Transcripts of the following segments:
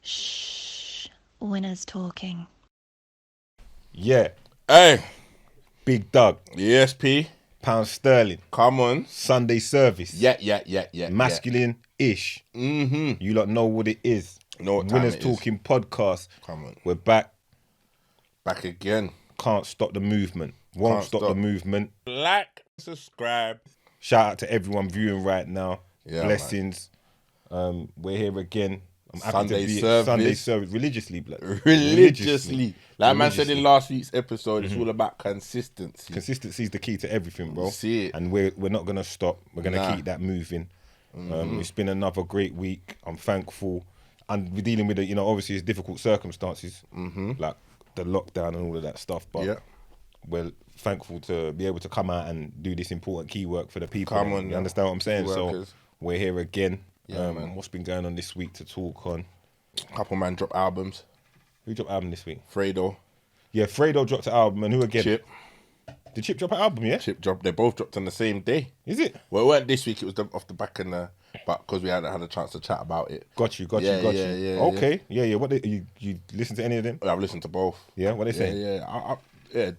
Shh. Winners talking. Yeah, Hey, Big Doug, ESP, pound sterling, come on. Sunday service. Yeah. Masculine-ish. Mm-hmm. You lot know what it is. Know what time Winners it is. Talking podcast. Come on. We're back. Back again. Can't stop the movement. Won't Can't stop stop. the movement. Like, subscribe. Shout out to everyone viewing right now. Yeah, Blessings. We're here again. I'm happy Sunday to be service. Sunday service religiously, blood. Religiously. Like man said Religiously. in last week's episode, it's all about consistency. Consistency is the key to everything, bro. See it. And we're not gonna stop. We're gonna Nah. keep that moving. It's been another great week. I'm thankful, and we're dealing with it. Obviously it's difficult circumstances, like the lockdown and all of that stuff. But Yeah. we're thankful to be able to come out and do this important key work for the people. Come on, you yeah. understand what I'm saying? Key So workers. we're here again. Yeah, man. What's been going on this week to talk on? Couple man drop albums. Who dropped album this week? Fredo, Yeah, Fredo dropped an album, and who again? Chip. Did Chip drop an album? Yeah, Chip dropped. They both dropped on the same day. is it? Well, it weren't this week. It was off the back of the... But because we hadn't had a chance to chat about it. Got you. Yeah. Okay, yeah. What you listen to any of them? I've listened to both. Yeah, what they saying? Yeah.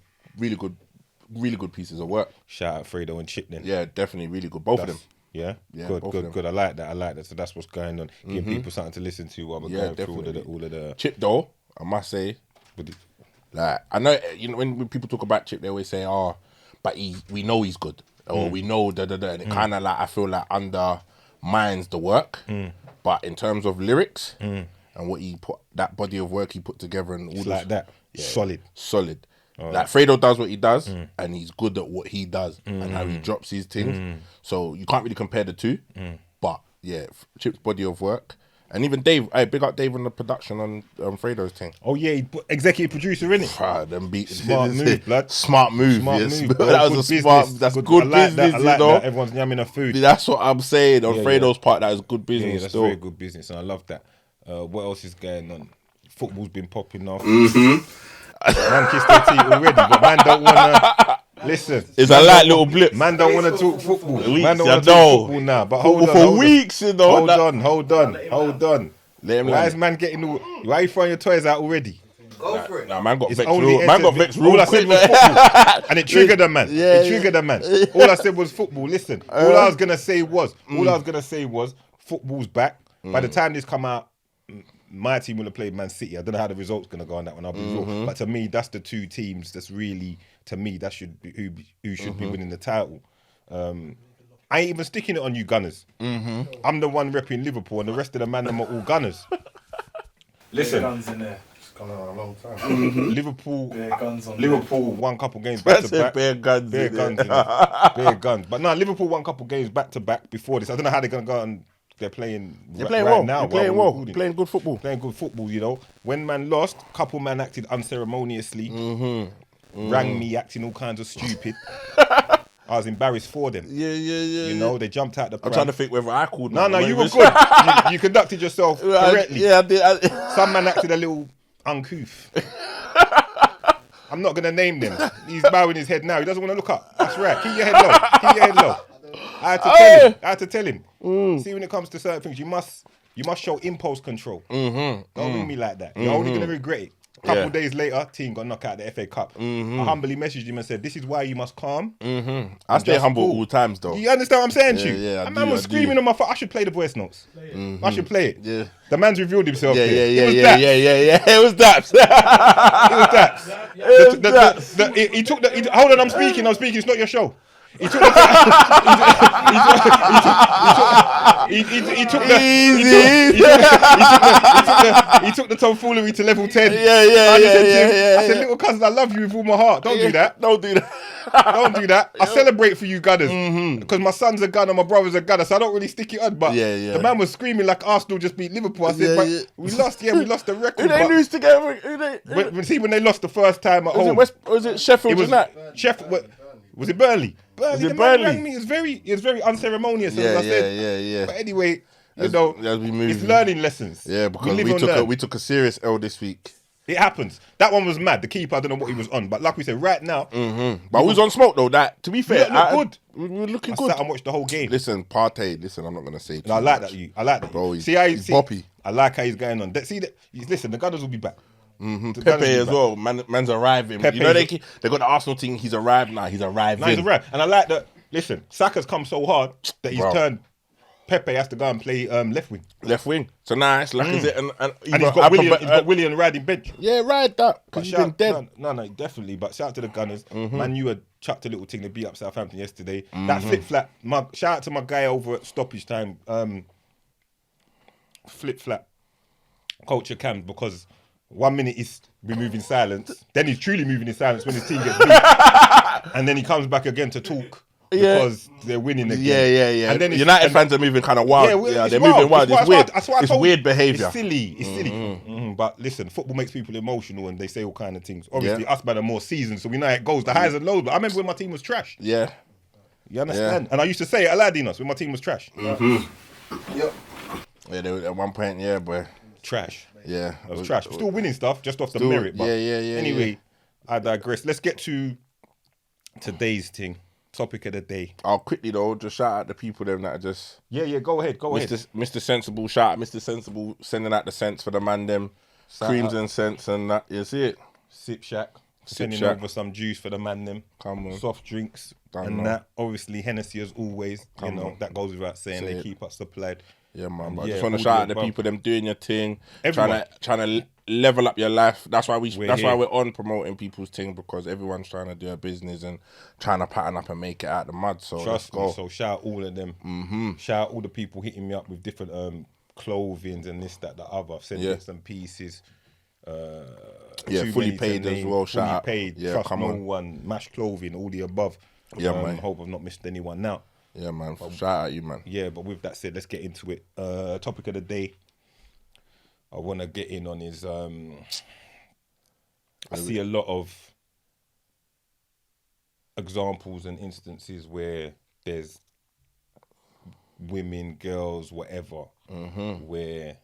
Really good pieces of work. Shout out Fredo and Chip then. Yeah, definitely really good. Both of them. Yeah, Yeah, good. both of them. I like that. So that's what's going on. Give people something to listen to while we're Yeah, going through definitely. all of the. Chip though, I must say, with the- like I know when people talk about Chip, they always say, "Oh, but we know he's good," or "We know and it kind of like I feel like undermines the work. But in terms of lyrics and what he put, that body of work he put together, and all It's this, like that. yeah, Solid. Like Fredo does what he does, and he's good at what he does, and how he drops his things. So you can't really compare the two. But yeah, Chip's body of work, and even Dave. Hey, big up Dave on the production on Fredo's thing. Oh yeah, he put executive producer in it. Them beats. Smart move, blood. Smart move. Smart Yes. move. Bro. That was Good a business. smart. That's good I like business. That. I like you know. that. Everyone's yamming their food. That's what I'm saying on Yeah, Fredo's part. That is good Yeah, business. that's still. very good business, and I love that. What else is going on? Football's been popping off. Man kissed their teeth already, but man don't wanna listen. It's Man a light don't- little blip. Man don't want to talk football. Weeks, Man don't I want to know. talk football now. But hold on, For hold on. weeks, you know. Hold that- on. Let him Why learn is it. man getting all? Why are you throwing your toys out already? Go for it. Nah, man got It's vexed. only Man got entered- vexed all real I said quick. was football, and it triggered a man. Yeah, It triggered a man. All I said was football. Listen, all I was gonna say was football's back. By the time this come out, my team will have played Man City. I don't know how the results gonna go on that one. I'll be real, but to me, that's the two teams. That's really that should be who should be winning the title. I ain't even sticking it on you Gunners. I'm the one repping Liverpool, and the rest of the man them are all Gunners. Listen, guns in there. It's gone on a long time. Liverpool Guns on Liverpool won a couple games back to That's it, back. bare guns. Bare in guns, there. you know. Bare guns. But no, Liverpool won a couple games back to back before this. I don't know how they're gonna go and they're playing. They're playing right well. now. They're playing while we're well. recording. Playing good football. Playing good football, you know. When man lost, couple man acted unceremoniously. Rang me acting all kinds of stupid. I was embarrassed for them. Yeah. You know, they jumped out the I'm pram. trying to think whether I called. No, man. you were good. You conducted yourself correctly. Yeah, I did. Some man acted a little uncouth. I'm not gonna name them. He's bowing his head now. He doesn't want to look up. That's right. Keep your head low. Keep your head low. I had to tell him. See, when it comes to certain things, you must show impulse control. Don't ring me like that. You're only gonna regret it. A couple days later, team got knocked out of the FA Cup. I humbly messaged him and said, "This is why you must calm." I stay just humble cool. all times though. You understand what I'm saying to you? Yeah, I That do, man was I do. screaming on my phone. I should play the voice notes. I should play it. Yeah. The man's revealed himself. Yeah. there. It was that. It was that. It was that. He took the. Hold on, I'm speaking. It's not your show. He took the. He took the tomfoolery to level 10. I said, little cousin, I love you with all my heart. Don't do that. Don't do that. Don't do that. I celebrate for you gunners because my son's a gunner, my brother's a gunner, so I don't really stick it on. But Yeah. the man was screaming like Arsenal just beat Liverpool. I said, Yeah, but yeah. we lost. Yeah, we lost the record. Who they but lose together? when they lost the first time at home, Was it Sheffield it was United? Sheffield. Was it Burnley? Was it The man Burnley? rang me. It was very unceremonious. as I said. Yeah. But anyway, As we move. it's learning lessons. Yeah, because live we and took learn. we took a serious L this week. It happens. That one was mad. The keeper, I don't know what he was on, but like we said, right now, But we was on smoke though. That to be fair, good. We were looking I good. sat and watched the whole game. Listen, Partey. Listen, I'm not gonna say. And I like that. I like that. Bro, see how he's boppy. I like how he's going on. See that? Listen, the Gunners will be back. The Gunners Pepe will be as back. well. Man's arriving. Pepe's you know they got the Arsenal thing. He's arrived now. He's arrived. No, he's right. And I like that. Listen, Saka's come so hard that he's turned. Pepe has to go and play left wing. Left wing. So now it's like, is it? And He's got William riding bench. Yeah, ride that. Because he's been dead. No, definitely. But shout out to the Gunners. Man, you had chucked a little thing to beat up Southampton yesterday. That flip flap. Shout out to my guy over at stoppage time. Flip flap. Culture Cam, because 1 minute he's moving silence, then he's truly moving in silence when his team gets beat, and then he comes back again to talk. Because they're winning again. Yeah. And then United fans are moving kind of wild. Yeah, they're wild. moving wild. It's weird. It's weird behaviour. It's silly. It's silly. But listen, football makes people emotional and they say all kind of things. Obviously, us man are more seasoned, so we know how it goes. The highs and lows. But I remember when my team was trash. Yeah. You understand? Yeah. And I used to say it, Aladinos, when my team was trash. Yep. Yeah, they were at one point, yeah, boy. Trash. Yeah. I was trash. Still winning stuff, just off the merit. But anyway, I digress. Let's get to today's thing. Topic of the day. I'll quickly though just shout out the people them that are just go ahead. Mr. Sensible, shout out Mr. Sensible sending out the cents for the man them creams and cents and that. You see it? Sip Shack sending over some juice for the man them. Come on. Soft drinks and that. Obviously Hennessy as always. That goes without saying. They keep us supplied. Yeah, man. But I just want to shout out the people them doing your thing, trying to level up your life. That's why we're on promoting people's thing, because everyone's trying to do a business and trying to pattern up and make it out of the mud. So trust me. So shout out all of them. Shout out all the people hitting me up with different clothings and this, that, the other. Sending some pieces. Fully paid as well. Shout out. Paid. Yeah, trust come no on. one. Mash clothing. All the above. Yeah, man. Hope I've not missed anyone now. Yeah, man. Shout out you, man. Yeah, but with that said, let's get into it. Topic of the day I want to get in on is I see a lot of examples and instances where there's women, girls, whatever, where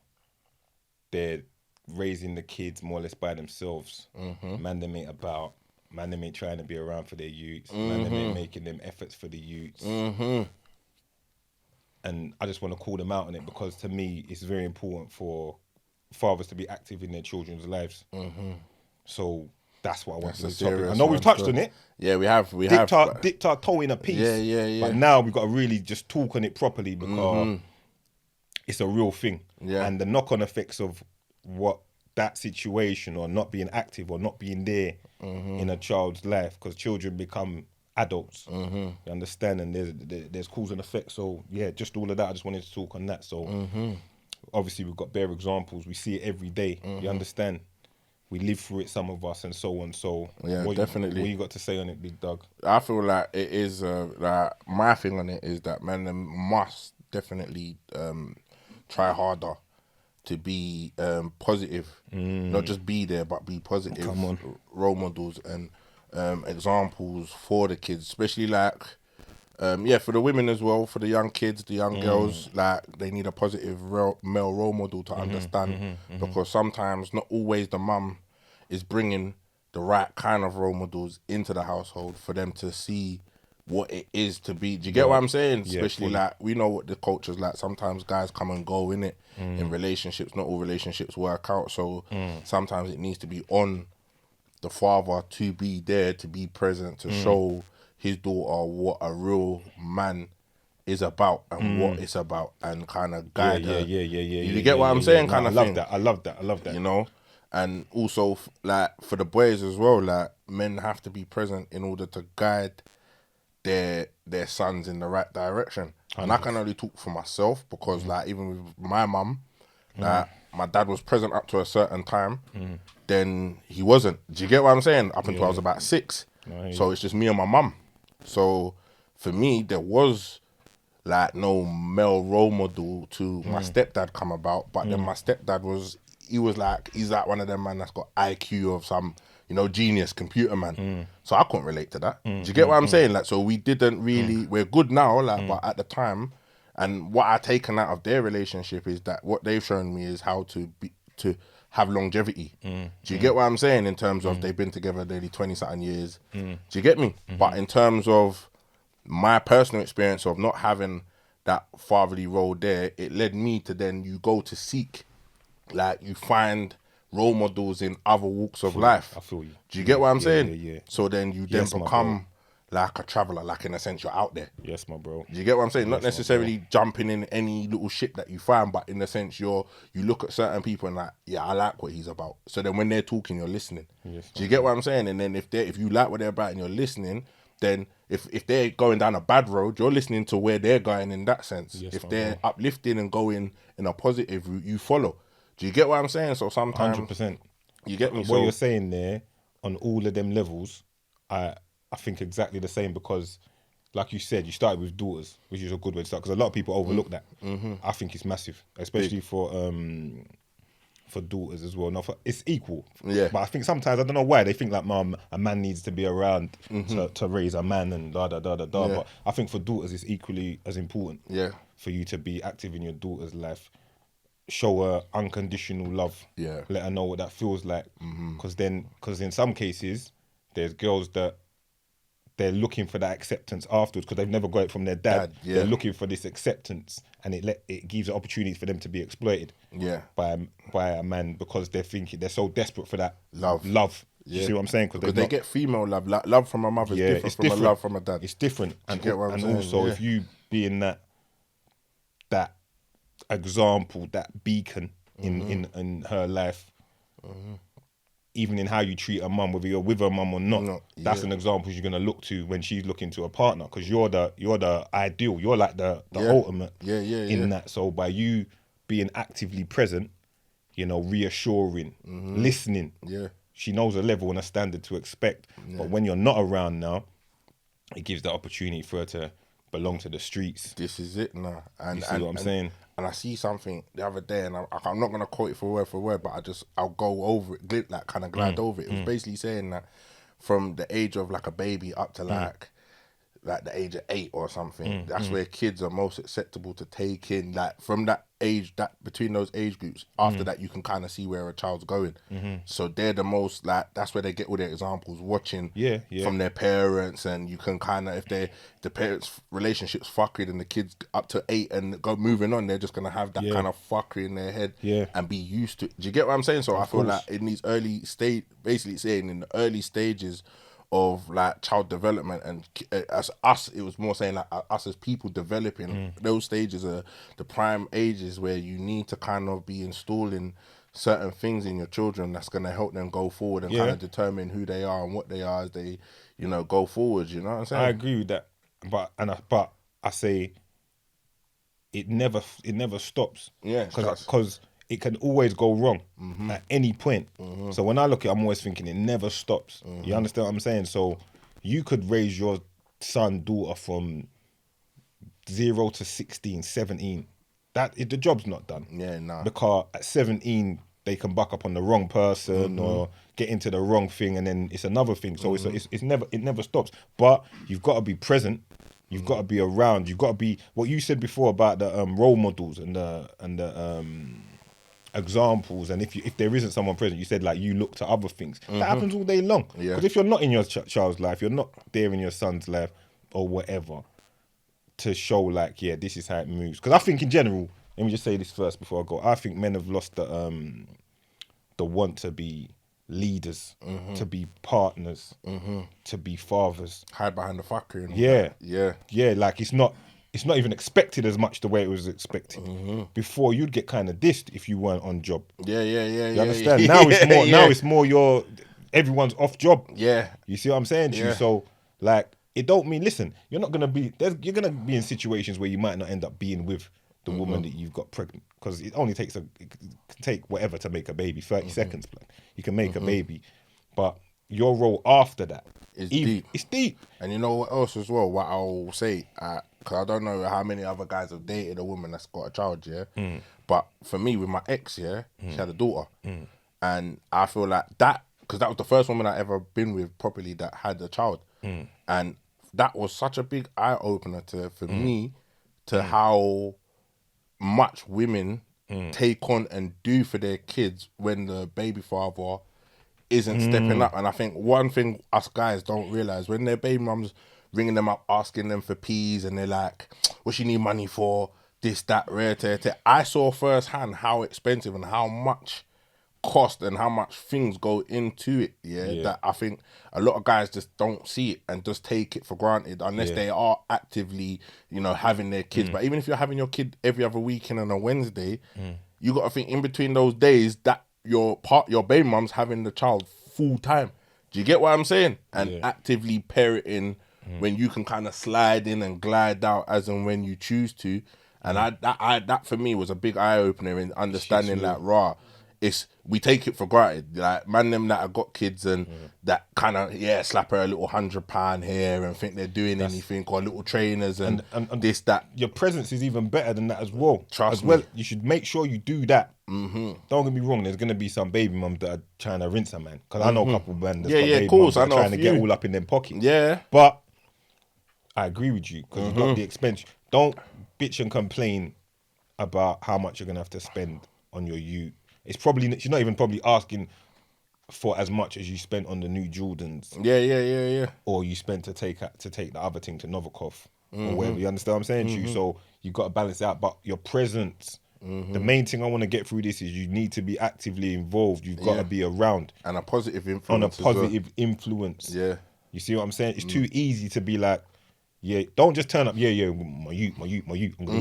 they're raising the kids more or less by themselves. Man, them ain't about. Man, them ain't trying to be around for their youths. Man, them ain't making them efforts for the youths. And I just want to call them out on it, because to me, it's very important for fathers to be active in their children's lives. So that's what I want to do. I know we've touched on it. Yeah, we have. Dipped our toe in a piece. Yeah. But now we've got to really just talk on it properly, because it's a real thing. Yeah. And the knock-on effects of what that situation, or not being active or not being there in a child's life, because children become adults. You understand? And there's cause and effect. So yeah, just all of that. I just wanted to talk on that. So obviously we've got bare examples. We see it every day. You understand? We live through it, some of us, and so on. So yeah, definitely. What you got to say on it, Big Doug? I feel like it is like my thing on it is that men must definitely try harder to be positive, not just be there, but be positive. Come on. Role models and examples for the kids, especially like for the women as well, for the young kids, the young girls. Like they need a positive male role model to understand, because sometimes not always the mum is bringing the right kind of role models into the household for them to see what it is to be. Do you get what I'm saying? Yeah, Especially like we know what the culture's like. Sometimes guys come and go in it in relationships. Not all relationships work out. So sometimes it needs to be on the father to be there, to be present, to show his daughter what a real man is about and what it's about, and kind of guide her. You get what I'm saying? Kind of thing. I love that. You know? And also, like, for the boys as well, like, men have to be present in order to guide their sons in the right direction. And I can only talk for myself, because, like, even with my mum, like, my dad was present up to a certain time, then he wasn't. Do you get what I'm saying? Up until I was about 6. So it's just me and my mum. So for me, there was like no male role model to my stepdad come about. But then my stepdad he's like one of them man that's got IQ of some, genius computer man. So I couldn't relate to that. Do you get what I'm saying? Like, so we didn't really, we're good now, like, but at the time, and what I taken out of their relationship is that what they've shown me is how to have longevity. Do you get what I'm saying? In terms of they've been together nearly 20-something years. Do you get me? But in terms of my personal experience of not having that fatherly role there, it led me to then you go to seek, like you find role models in other walks of life. I feel you. Do you get what I'm Yeah, saying? yeah. So then you then Yes, my become like a traveller, like in a sense you're out there. Yes, my bro. Do you get what I'm saying? Not Yes, my necessarily jumping in any little shit that you find, but in the sense you look at certain people and like, yeah, I like what he's about. So then when they're talking, you're listening. Yes, Do you get what I'm saying? And then if you like what they're about and you're listening, then if they're going down a bad road, you're listening to where they're going in that sense. Yes, if my they're uplifting and going in a positive route, you follow. Do you get what I'm saying? So sometimes 100%. you get me. What So you're saying there, on all of them levels, I think exactly the same, because, like you said, you started with daughters, which is a good way to start, because a lot of people overlook that. I think it's massive, especially for daughters as well. No, it's equal. Yeah. But I think sometimes, I don't know why, they think like, mom, a man needs to be around to raise a man and da da da da da. Yeah. But I think for daughters, it's equally as important. Yeah. For you to be active in your daughter's life, show her unconditional love. Yeah. Let her know what that feels like. Because in some cases, there's girls that they're looking for that acceptance afterwards because they've never got it from their dad. Yeah. They're looking for this acceptance, and it gives an opportunity for them to be exploited. Yeah. By a man, because they're so desperate for that Love. You see what I'm saying? Because they get female love. Love from a mother is different it's from a love from a dad. It's different, and get what I'm saying? also Yeah. if you being that example, that beacon in her life, even in how you treat a mum, whether you're with her mum or not, that's an example you're gonna look to when she's looking to a partner, because you're the ideal. You're like the ultimate in that. So by you being actively present, reassuring, listening, she knows a level and a standard to expect. But when you're not around now, it gives the opportunity for her to belong to the streets. This is it now. And, You see what I'm saying? And I see something the other day, and I'm not gonna quote it for word, but I'll go over it, like kind of glide over it. It was basically saying that from the age of like a baby up to like the age of 8 or something, that's where kids are most acceptable to take in. Like from that age, that between those age groups, after that you can kind of see where a child's going. So they're the most, like, that's where they get all their examples, watching from their parents, and you can kind of, if the parents' relationships fuckery and the kids up to 8 and go moving on, they're just gonna have that kind of fuckery in their head and be used to it. Do you get what I'm saying? So I feel like in these early stage, basically saying in the early stages of like child development, and as us, it was more saying like us as people developing, those stages are the prime ages where you need to kind of be installing certain things in your children that's going to help them go forward and kind of determine who they are and what they are as they go forward. You know what I'm saying? I agree with that, but I say it never stops. Yeah, because it can always go wrong at any point. So when I look at it, I'm always thinking it never stops. You understand what I'm saying? So you could raise your son, daughter from 0 to 16, 17. The job's not done. Yeah, nah. Because at 17, they can buck up on the wrong person or get into the wrong thing, and then it's another thing. So it never stops. But you've got to be present. You've got to be around. You've got to be, what you said before about the role models and the examples, and if there isn't someone present, you said like you look to other things. That happens all day long. Because if you're not in your child's life, you're not there in your son's life or whatever, to show like, this is how it moves. Because I think in general, let me just say this first before I go, I think men have lost the want to be leaders, to be partners, to be fathers. Hide behind the fuckery. And all Yeah. that. Like it's not even expected as much the way it was expected. Before, you'd get kind of dissed if you weren't on job. Yeah. You understand? Now it's more. Now it's more. Everyone's off job. Yeah. You see what I'm saying to you? So like, it don't mean, listen, you're gonna be in situations where you might not end up being with the woman that you've got pregnant, because it only takes it can take whatever to make a baby. 30 seconds, like, you can make a baby, but your role after that is deep. It's deep. And you know what else as well? What I'll say, because I don't know how many other guys have dated a woman that's got a child, but for me, with my ex, she had a daughter, and I feel like that, because that was the first woman I ever been with properly that had a child, and that was such a big eye opener for me to how much women take on and do for their kids when the baby father isn't stepping up. And I think one thing us guys don't realise, when their baby mums ringing them up asking them for P's and they're like, what you need money for, this, that, rare, I saw firsthand how expensive and how much cost and how much things go into it, that I think a lot of guys just don't see it and just take it for granted unless they are actively, you know, having their kids. But even if you're having your kid every other weekend on a Wednesday, you got to think in between those days that your baby mum's having the child full time. Do you get what I'm saying? And actively parenting when you can kind of slide in and glide out as and when you choose to. And that for me was a big eye opener in understanding that we take it for granted. Like man them that have got kids and that kind of slap her a little £100 here and think they're doing anything, or little trainers and this, that. Your presence is even better than that as well. Trust me. me. You should make sure you do that. Don't get me wrong, there's going to be some baby mums that are trying to rinse a man. Because I know a couple of men that's got baby mums that are trying to get all up in their pockets. Yeah. But I agree with you, because you've got the expense. Don't bitch and complain about how much you're going to have to spend on your youth. It's probably, she's not even probably asking for as much as you spent on the new Jordans. Yeah. Or you spent to take the other thing to Novikov or whatever. You understand what I'm saying to you? So you've got to balance it out. But your presence, the main thing I want to get through this is you need to be actively involved. You've got to be around. And a positive influence. On a positive influence. Yeah. You see what I'm saying? It's too easy to be like, don't just turn up, my youth. I'm gonna get my youth. No,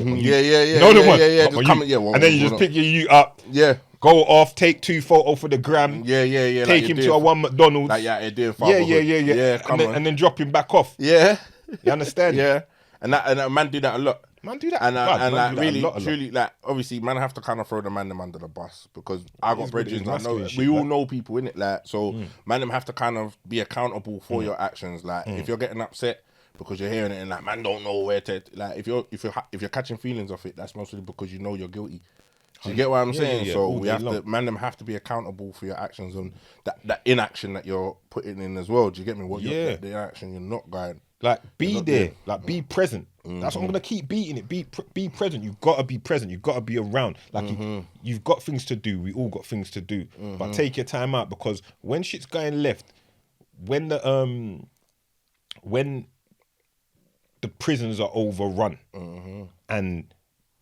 and then you just pick your youth up. Yeah. Go off, take 2 photos for the gram. Yeah. Take like him to a one McDonald's. Like you're doing Yeah. And then drop him back off. Yeah. You understand? Yeah. And that man do that a lot. Man do that. And like really, a lot. truly, like obviously, man have to kind of throw the man them under the bus, because I got bridges. I know shit, we all know people in it. Like so, man them have to kind of be accountable for your actions. Like if you're getting upset because you're hearing it and like man don't know where to, like if you're catching feelings off it, that's mostly because you know you're guilty. Do you get what I'm saying? So we have to, man them have to be accountable for your actions and that inaction that you're putting in as well. Do you get me? The inaction you're not going. Like be there, like be present. That's what I'm gonna keep beating it. Be present. You've got to be present. You've got to be around. Like you've got things to do. We all got things to do. But take your time out, because when shit's going left, when the prisons are overrun and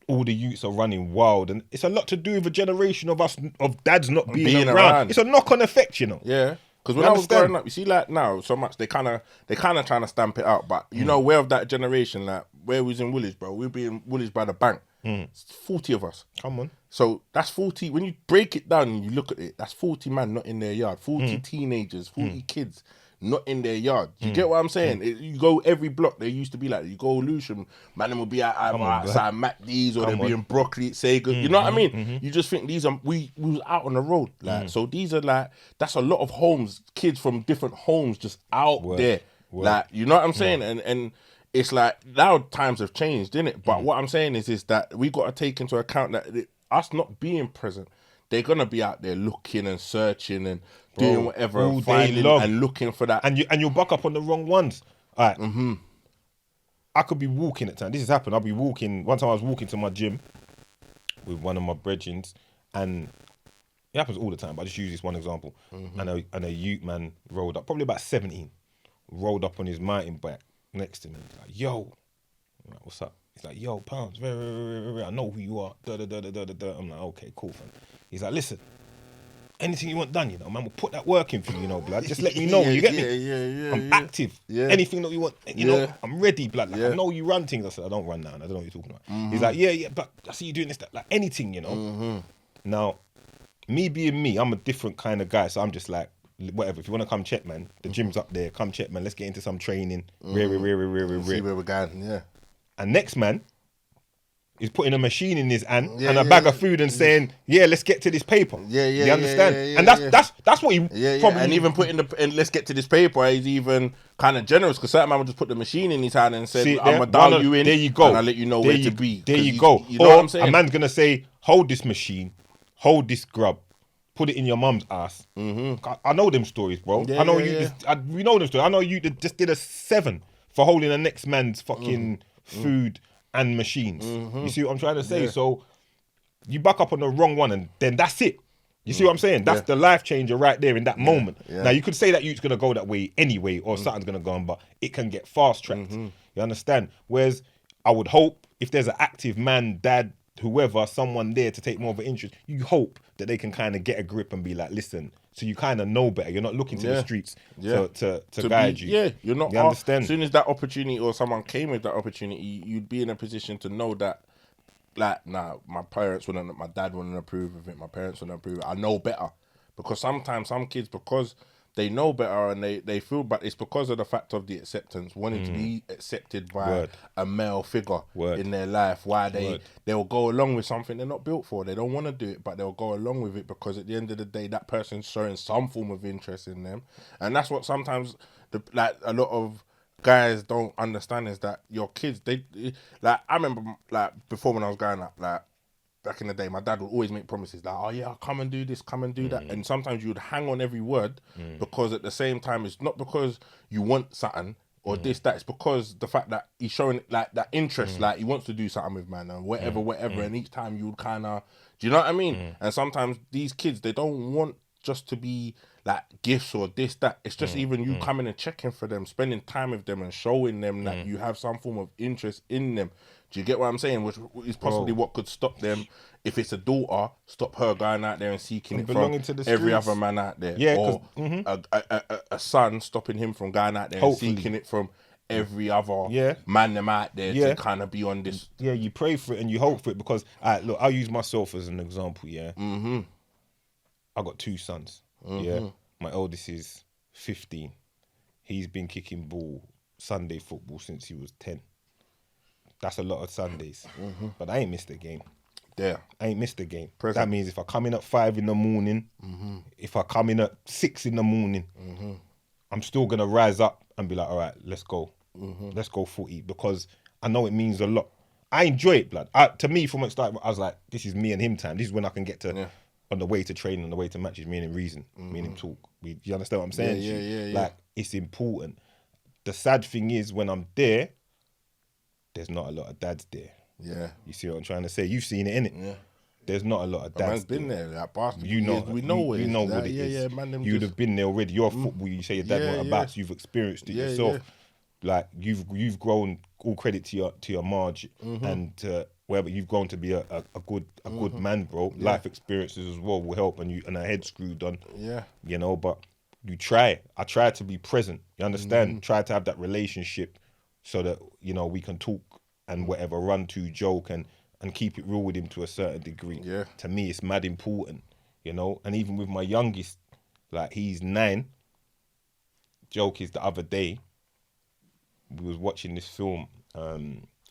all the youths are running wild, and it's a lot to do with a generation of us, of dads not being around. It's a knock-on effect, you know. Yeah. Because when I was growing up, you see, like now, so much they kind of trying to stamp it out. But you know, we're of that generation, like where we was in Woolwich, bro. We'd be in Woolwich by the bank. It's 40 of us. Come on. So that's 40. When you break it down and you look at it, that's 40 man not in their yard. 40 teenagers, 40 kids not in their yard. You get what I'm saying? You go every block, they used to be like, you go Lucian, man, them will be outside MacD's, or they'll be in Broccoli, Sega. You know what I mean? You just think these are, we was out on the road. Like, so these are like, that's a lot of homes, kids from different homes just out there. Like, you know what I'm saying? And it's like, now times have changed, innit? But what I'm saying is that we got to take into account that us not being present, they're going to be out there looking and searching and doing whatever and finding and looking for that. And you'll buck up on the wrong ones. All right. I could be walking at times. This has happened. I'll be walking. One time I was walking to my gym with one of my brethrens, and it happens all the time, but I just use this one example. And a youth man rolled up, probably about 17, rolled up on his mountain bike next to me. He's like, yo. I'm like, what's up? He's like, yo, Pounds, I know who you are. I'm like, okay, cool, fam. He's like, listen, anything you want done, you know, man, we'll put that work in for you, you know, blood. Just let me know, you get me? I'm active. Anything that you want, you know, I'm ready, blood. Like, I know you run things. I said, I don't run now. I don't know what you're talking about. He's like, yeah, but I see you doing this, that, like anything, you know. Now, me being me, I'm a different kind of guy, so I'm just like, whatever. If you want to come check, man, the gym's up there. Come check, man. Let's get into some training. See where we're going, And next man is putting a machine in his hand and a bag of food and saying, "Yeah, let's get to this paper." You understand? And that's what he probably. And even putting and let's get to this paper, he's even kind of generous, because certain man would just put the machine in his hand and said, "I'm gonna dial you in. There you go. And I'll let you know where to be." There you go. You know what I'm saying? A man's gonna say, "Hold this machine, hold this grub." Put it in your mum's ass. I know them stories, bro. I know you. We know them stories. I know you just did a 7 for holding the next man's fucking food and machines. You see what I'm trying to say? So you buck up on the wrong one, and then that's it. You see what I'm saying? That's the life changer right there in that moment. Yeah. Now, you could say that you're going to go that way anyway, or something's going to go on, but it can get fast-tracked. You understand? Whereas I would hope if there's an active man, dad, whoever, someone there to take more of an interest, you hope that they can kind of get a grip and be like, listen, so you kind of know better. You're not looking to the streets to guide you. Yeah, you're not. You understand? As soon as that opportunity or someone came with that opportunity, you'd be in a position to know that, like, nah, my dad wouldn't approve of it. My parents wouldn't approve of it. I know better. Because sometimes some kids, because they know better and they feel, but it's because of the fact of the acceptance, wanting to be accepted by a male figure in their life, why they'll go along with something they're not built for. They don't want to do it, but they'll go along with it because at the end of the day, that person's showing some form of interest in them. And that's what sometimes a lot of guys don't understand, is that your kids, I remember, like, before when I was growing up, like, back in the day, my dad would always make promises like, oh yeah, I'll come and do this, come and do that. And sometimes you would hang on every word because at the same time, it's not because you want something or this, that. It's because the fact that he's showing like that interest, like he wants to do something with man and whatever. And each time you would kind of, do you know what I mean? And sometimes these kids, they don't want just to be like gifts or this, that. It's just even you coming and checking for them, spending time with them and showing them that you have some form of interest in them. Do you get what I'm saying? Which is possibly what could stop them. If it's a daughter, stop her going out there and seeking it from every other man out there. Yeah, or a son stopping him from going out there and seeking it from every other man them out there to kind of be on this. Yeah, you pray for it and you hope for it because, look, I'll use myself as an example, I got 2 sons, My eldest is 15. He's been kicking ball, Sunday football, since he was 10. That's a lot of Sundays. But I ain't missed a game. Yeah. I ain't missed a game. That means if I come in at 5 in the morning, if I come in at 6 in the morning, I'm still going to rise up and be like, all right, let's go. Let's go footy, because I know it means a lot. I enjoy it, blood. To me, from when it started, I was like, this is me and him time. This is when I can get to, on the way to training, on the way to matches, me and him reason, me and him talk. You understand what I'm saying? Yeah. Like, it's important. The sad thing is, when I'm there, there's not a lot of dads there. Yeah. You see what I'm trying to say? You've seen it, innit? Yeah. There's not a lot of dads. Man's been there, that bastard. You know, we know what you know what it is. is. Man, you'd have been there already. You're football. You say your dad went about, so you've experienced it yourself. Like, you've grown. All credit to your Marge and wherever you've grown to be a good man, bro. Life experiences as well will help, and a head screwed on. Yeah. You know, but you try. I try to be present. You understand? Try to have that relationship so that, you know, we can talk and whatever, run to, joke and keep it real with him to a certain degree. Yeah. To me, it's mad important, you know. And even with my youngest, like, he's 9. Joke is the other day, we was watching this film.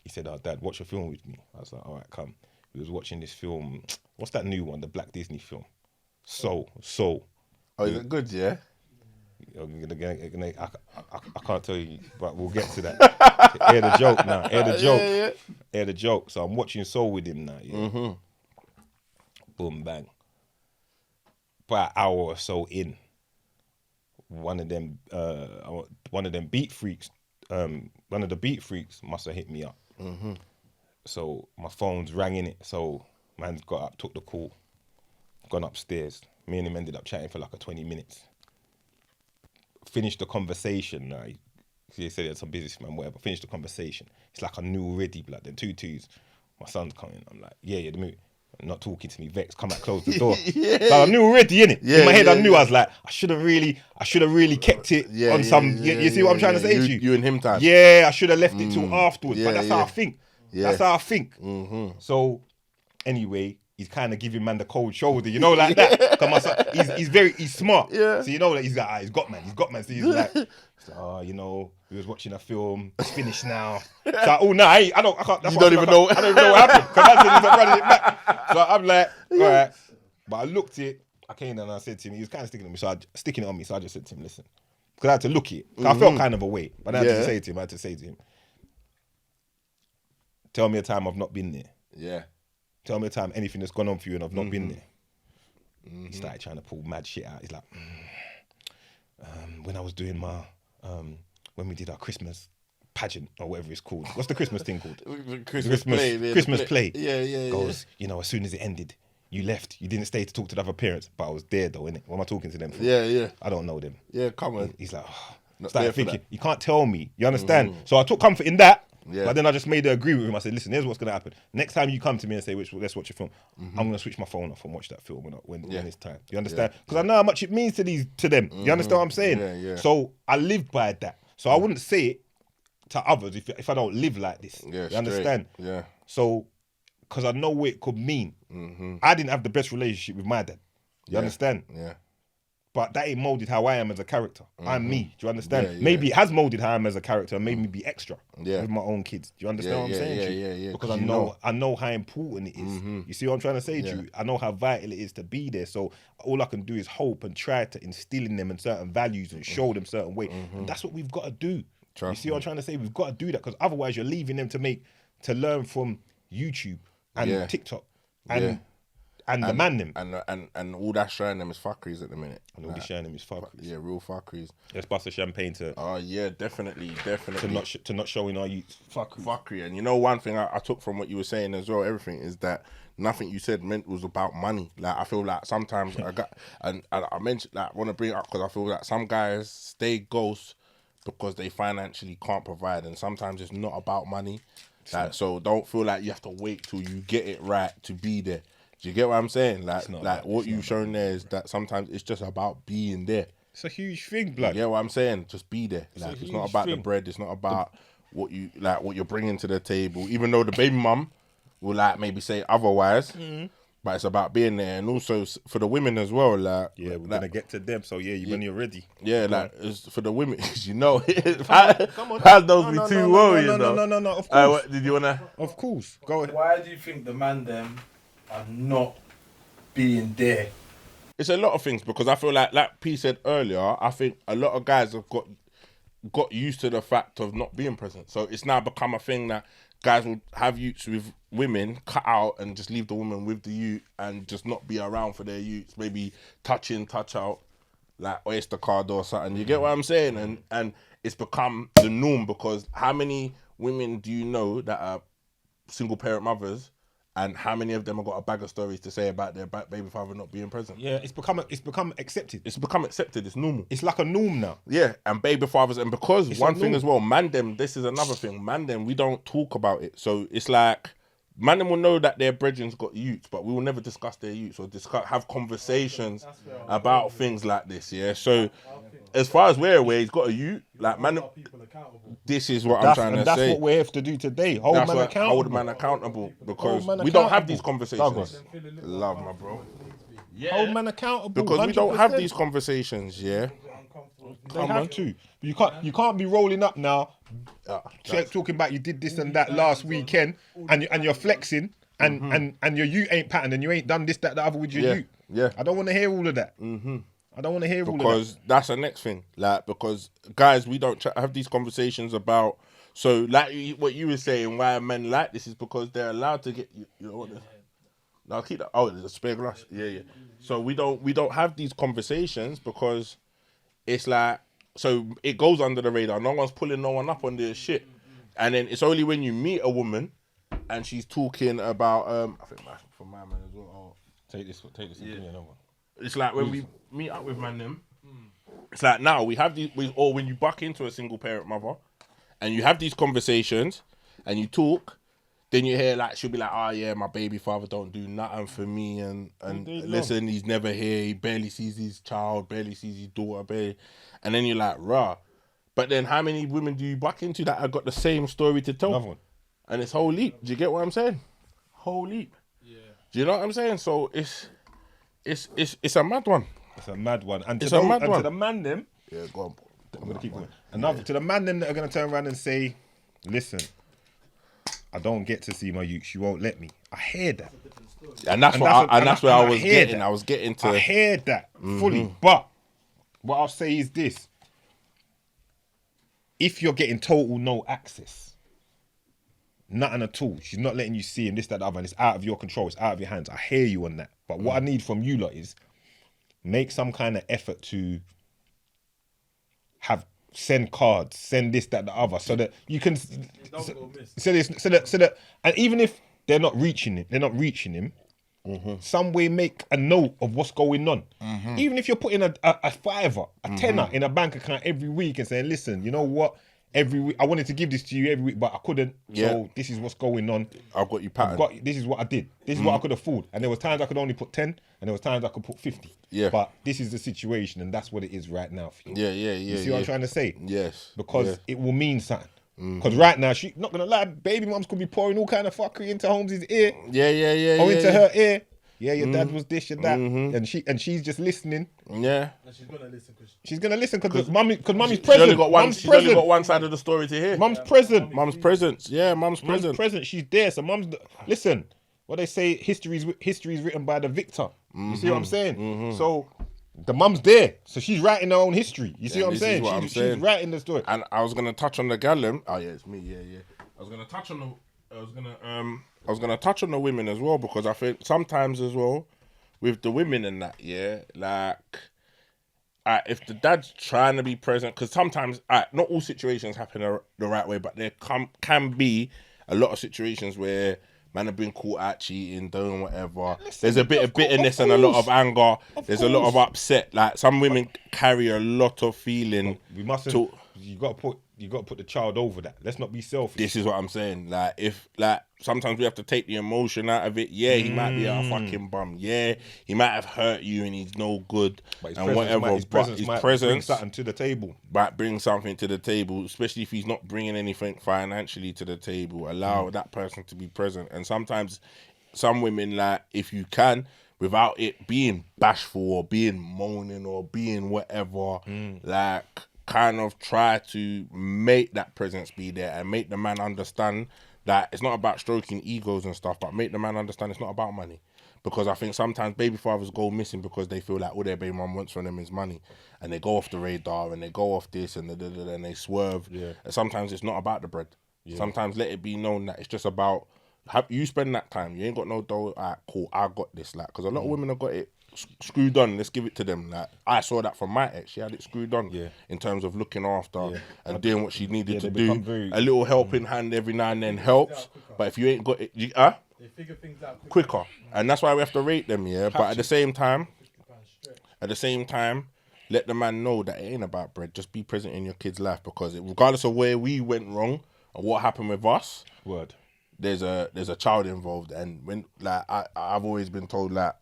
He said, "Oh, Dad, watch a film with me." I was like, "All right, come." We was watching this film. What's that new one? The Black Disney film. So. Oh, is it good? Yeah. I can't tell you, but we'll get to that. Hear the joke now. Hear the joke. Yeah. Hear the joke. So I'm watching Soul with him now. Yeah. Boom, bang. About an hour or so in, one of them beat freaks. One of the beat freaks must have hit me up. So my phone's rang it. So man's got up, took the call, gone upstairs. Me and him ended up chatting for like 20 minutes. Finished the conversation. He said he had some businessman, whatever. Finished the conversation. It's like I knew already, blood. Then 2-2s. My son's coming. I'm like, yeah, the move. Not talking to me, vex. Come out, close the door. So I knew already, innit? In my head, I knew. I was like, I should have really kept it on some. You see what I'm trying to say to you? You and him time. Yeah, I should have left it till afterwards. But that's how I think. That's how I think. So anyway, he's kind of giving man the cold shoulder, you know, like that. Cause my son, he's smart. Yeah. So you know that he's like, he's got man. So he's like, you know, we was watching a film. It's finished now. So I can't. I don't even know what happened. Cause I said he's running it back. So I'm like, all right. But I looked it. I came in and I said to him, he was kind of sticking it on me. So I just said to him, listen, because I had to look it. I felt kind of a way, but I had to say to him, tell me a time I've not been there. Yeah. Tell me a time anything that's gone on for you and I've not been there. He started trying to pull mad shit out. He's like, when I was doing my, when we did our Christmas pageant or whatever it's called. What's the Christmas thing called? Christmas play. Yeah, Christmas play. Yeah. Goes, you know, as soon as it ended, you left. You didn't stay to talk to the other parents, but I was there though, innit? What am I talking to them for? Yeah. I don't know them. Yeah, come on. He's like, Not started there for thinking, that. you can't tell me. You understand? So I took comfort in that. Yeah. But then I just made her agree with him. I said, listen, here's what's going to happen. Next time you come to me and say, let's watch a film, I'm going to switch my phone off and watch that film when it's time. You understand? Because I know how much it means to them. You understand what I'm saying? Yeah. So I live by that. So I wouldn't say it to others if I don't live like this. Yeah, you understand? Yeah. So, because I know what it could mean. I didn't have the best relationship with my dad. You understand? Yeah. But that ain't molded how I am as a character. I'm me. Do you understand? Yeah. Maybe it has molded how I am as a character and made me be extra Yeah. with my own kids. Do you understand what I'm saying to you? Yeah. Because I know how important it is. You see what I'm trying to say to you? I know how vital it is to be there. So all I can do is hope and try to instill in them in certain values and show them certain way. And that's what we've got to do. You see what I'm trying to say? We've got to do that because otherwise you're leaving them to learn from YouTube and TikTok and the man them. And all that's showing them is fuckeries at the minute. And all they're showing them is fuckeries. Yeah, real fuckeries. Let's bust a champagne to Oh yeah, definitely. to not showing our youth Fuckery. And you know, one thing I took from what you were saying as well, everything is that nothing you said meant was about money. Like I feel like sometimes I mentioned that I want to bring it up because I feel like some guys stay ghosts because they financially can't provide, and sometimes it's not about money. Like, so don't feel like you have to wait till you get it right to be there. Do you get what I'm saying? Like what you've shown there is that sometimes it's just about being there. It's a huge thing, blood. You get what I'm saying? Just be there. Like it's not about the bread. It's not about what you're bringing to the table. Even though the baby mum will like maybe say otherwise, but it's about being there. And also for the women as well. Like Yeah, we're gonna get to them. So when you're ready. Yeah, like it's for the women, you know. That knows me too well, you know. No. Of course. Did you wanna? Of course. Go ahead. Why do you think the man them are not being there? It's a lot of things because I feel like P said earlier, I think a lot of guys have got used to the fact of not being present. So it's now become a thing that guys will have youths with women cut out and just leave the woman with the youth and just not be around for their youths. Maybe touch in, touch out, like Oyster card or something. You get what I'm saying? And it's become the norm because how many women do you know that are single parent mothers? And how many of them have got a bag of stories to say about their baby father not being present? Yeah, it's become accepted. It's become accepted. It's normal. It's like a norm now. Yeah, and baby fathers, and because It's one a thing norm. as well, man them, this is another thing, man them, we don't talk about it. So it's like, man them will know that their brethren's got youths, but we will never discuss their youths or have conversations about things like this, yeah? So as far as we're aware, he's got a youth, like man, this is what I'm trying to that's say. what we have to do today. Hold That's man what- accountable. Hold man accountable because Hold man we don't have accountable. these conversations. Douglas. Love my bro. Hold man accountable. Because we don't have 100%. these conversations, yeah? They have to. You can't be rolling up now, talking about you did this and that last weekend, and you're flexing, and your you ain't patterned, and you ain't done this, that, the other with your you. Yeah. I don't want to hear all of that. I don't want to hear all of that. Because that's the next thing. Like, because guys, we don't have these conversations about. So, like what you were saying, why men like this is because they're allowed to get. You know what? No, I'll keep that. Oh, there's a spare glass. Yeah. So we don't have these conversations because it's like, so it goes under the radar. No one's pulling no one up on this shit, and then it's only when you meet a woman and she's talking about. I think for my man as well. Oh, Take this. Yeah. it's like when we meet up with man them, it's like now we have these, or when you buck into a single parent mother, and you have these conversations, and you talk, then you hear like she'll be like, "Oh yeah, my baby father don't do nothing for me, and listen, he's never here. He barely sees his child, barely sees his daughter, barely," and then you're like, "Rah." But then how many women do you buck into that have got the same story to tell? Another one. And it's whole leap. Do you get what I'm saying? Whole leap. Yeah. Do you know what I'm saying? So it's a mad one. It's a mad one. And to It's a mad to one. the man them, Yeah, go on. I'm gonna keep going. Another to the man them that are gonna turn around and say, "Listen, I don't get to see my youths. You won't let me." I hear that. And that's where I was getting. I was getting to. I hear that fully. But what I'll say is this: if you're getting total no access, nothing at all, she's not letting you see him, this, that, the other, and it's out of your control, it's out of your hands. I hear you on that. But what I need from you lot is make some kind of effort to have send cards, send this, that, the other, so that you can. Don't go miss. So that, and even if they're not reaching him. Some way make a note of what's going on. Even if you're putting a fiver, a tenner in a bank account every week and saying, listen, you know what? Every week, I wanted to give this to you every week, but I couldn't. Yeah. So this is what's going on. I've got you pattern. This is what I did. This is what I could afford. And there was times I could only put 10, and there was times I could put 50. Yeah. But this is the situation, and that's what it is right now for you. Yeah. You see what I'm trying to say? Yes. Because it will mean something. Because right now, she not gonna lie, baby mums could be pouring all kind of fuckery into Holmes' ear. Yeah. Or into her ear. Yeah, your dad was this and that, and she's just listening. Yeah. And she's gonna listen because She's gonna listen because mummy's She's present. only got one. Mum's She's only present. got one side of the story to hear. Mum's present. Mum's presence. Yeah, mum's Mum's present. present. She's there. So listen. What they say, history is written by the victor. You see what I'm saying? So the mum's there. So she's writing her own history. You see what I'm this is saying? what I'm She's saying. writing the story. And I was gonna touch on the gallum. Oh yeah, it's me. Yeah. I was gonna touch on the. I was gonna touch on the women as well because I think sometimes as well with the women and that, yeah, like. If the dad's trying to be present, because sometimes not all situations happen the right way, but there can be a lot of situations where man have been caught out cheating, doing whatever. There's a bit of bitterness and a lot of anger. There's a lot of upset. Like some women carry a lot of feeling. We mustn't. You got to put the child over that. Let's not be selfish. This is what I'm saying. Like if sometimes we have to take the emotion out of it. Yeah, he might be a fucking bum. Yeah, he might have hurt you and he's no good But and whatever. His presence might bring something to the table. Might bring something to the table, especially if he's not bringing anything financially to the table. Allow that person to be present. And sometimes some women, like if you can, without it being bashful or being moaning or being whatever, like kind of try to make that presence be there and make the man understand that it's not about stroking egos and stuff, but make the man understand it's not about money. Because I think sometimes baby fathers go missing because they feel like all their baby mum wants from them is money, and they go off the radar and they go off this and and they swerve. Yeah. And sometimes it's not about the bread. Yeah. Sometimes let it be known that it's just about you spend that time. You ain't got no dough. Alright, cool. I got this. Like, because a lot of women have got it screwed on. Let's give it to them. Like I saw that from my ex. She had it screwed on. Yeah. In terms of looking after and doing what she needed to do. A little helping hand every now and then helps. But if you ain't got it, they figure things out quicker. And that's why we have to rate them. Yeah. But at the same time, let the man know that it ain't about bread. Just be present in your kid's life, because regardless of where we went wrong and what happened with us, there's a child involved. And when I've always been told, like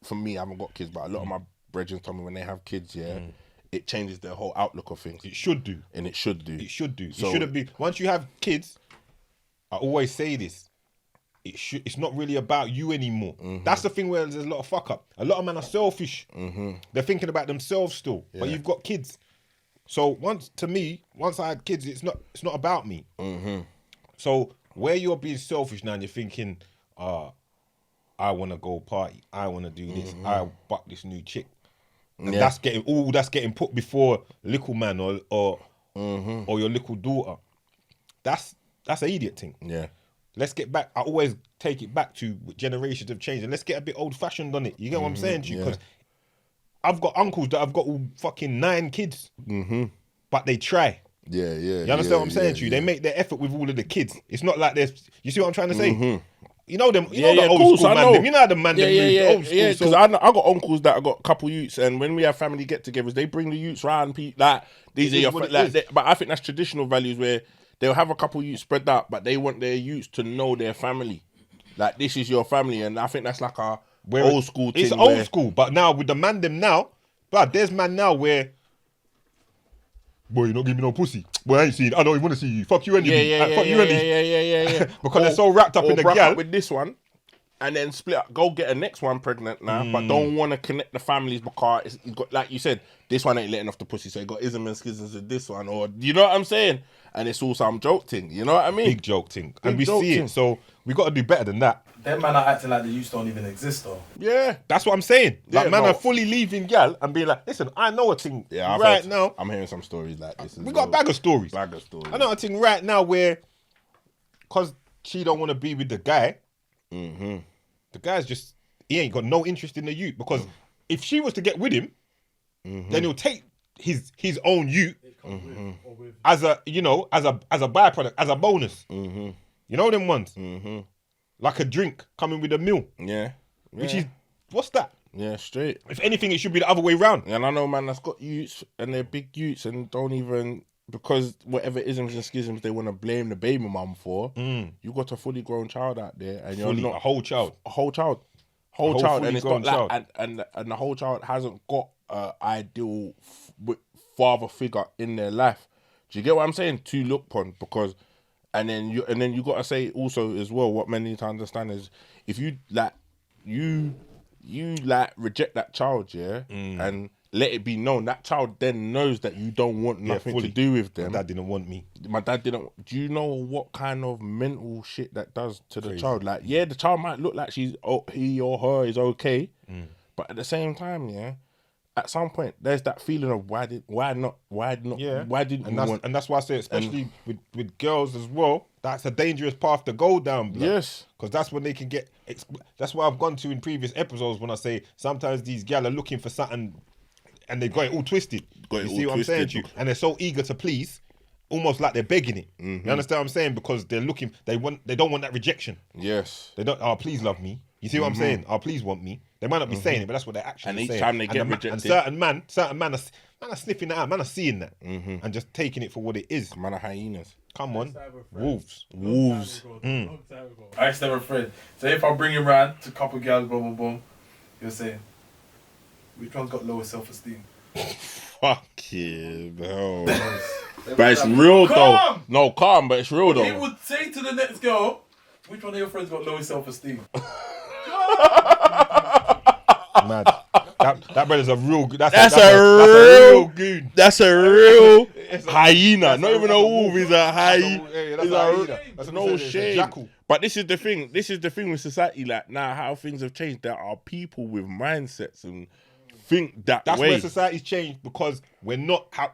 for me, I haven't got kids, but a lot of my brethren tell me when they have kids, it changes their whole outlook of things. It should do. And it should do. It should do. So, it shouldn't be. Once you have kids, I always say this. It's not really about you anymore. That's the thing where there's a lot of fuck up. A lot of men are selfish. They're thinking about themselves still. But you've got kids. So once I had kids, it's not about me. So where you're being selfish now and you're thinking, I want to go party, I want to do this, I buck this new chick. And that's getting put before little man or your little daughter. That's an idiot thing. Yeah. Let's get back. I always take it back to generations have changed, and let's get a bit old fashioned on it. You get what I'm saying to you? Because I've got uncles that have got all fucking 9 kids, but they try. Yeah. You understand what I'm saying to you? They make their effort with all of the kids. It's not like there's. You see what I'm trying to say? You know them. You know the old school man. Them. You know how the man. Yeah. Because I got uncles that have got a couple youths, and when we have family get-togethers, they bring the youths round. Like these are your. But I think that's traditional values where they'll have a couple youths spread out, but they want their youths to know their family. Like this is your family, and I think that's like a old school thing. It's old school, but now with the man them now, but there's man now where. Boy, you not giving me no pussy. Boy, I ain't seen. I don't even want to see you. Fuck you and Yeah. Because they're so wrapped up in the gal. With this one, and then split up. Go get a next one pregnant now, but don't want to connect the families because it's got, like you said, this one ain't letting off the pussy, so he got ism and schisms with this one, or you know what I'm saying? And it's all some joke thing. You know what I mean? Big joke thing, and we see it. So we got to do better than that. Them man are acting like the youths don't even exist though. Yeah, that's what I'm saying. Like man are fully leaving gal and being like, listen, I know a thing now. I'm hearing some stories like this. We got a bag of stories. I know a thing right now where, because she don't want to be with the guy, the guy's just, he ain't got no interest in the youth, because if she was to get with him, then he'll take his own youth as a byproduct, as a bonus. You know them ones, like a drink coming with a meal. Yeah. Which is what's that? Yeah, straight. If anything, it should be the other way round. And I know, man, that's got youths and they're big youths and don't even, because whatever isms and schisms they want to blame the baby mum for, you got a fully grown child out there and you're not a whole child. a whole child, and it's got like, and the whole child hasn't got an ideal father figure in their life. Do you get what I'm saying? To look upon, because, and then you got to say also as well, what men need to understand is if you like you like reject that child, and let it be known that child then knows that you don't want nothing to do with them. My dad didn't want me. My dad didn't. Do you know what kind of mental shit that does to the child? Like, yeah, the child might look like he or her is okay, but at the same time, at some point there's that feeling of why didn't and that's why I say, especially with girls as well, that's a dangerous path to go down, blood. Yes, because that's when they can get. That's why I've gone to in previous episodes when I say sometimes these gal are looking for something, and they've got it all twisted. You see what I'm saying to you? And they're so eager to please, almost like they're begging it. You understand what I'm saying? Because they're looking, they don't want that rejection. Yes, they don't. Oh, please love me. You see what I'm saying? Oh, please want me. They might not be saying it, but that's what they're actually saying. And each time they get rejected, and certain man are sniffing that out. Man are seeing that and just taking it for what it is. Man are hyenas. Come on, wolves. I used to have a friend. So if I bring him round to a couple of girls, boom, boom, boom, he'll say, which one's got lower self-esteem? Fucking hell. But it's real though. No, calm, but it's real though. He would say to the next girl, which one of your friends got lower self-esteem? Mad. That brother's a real good. That's a real goon. That's a real hyena. Not even a wolf. He's a hyena. That's no shame. Jackal. But this is the thing. This is the thing with society. Like now, how things have changed. There are people with mindsets and think that That's way. where society's changed, because we're not. I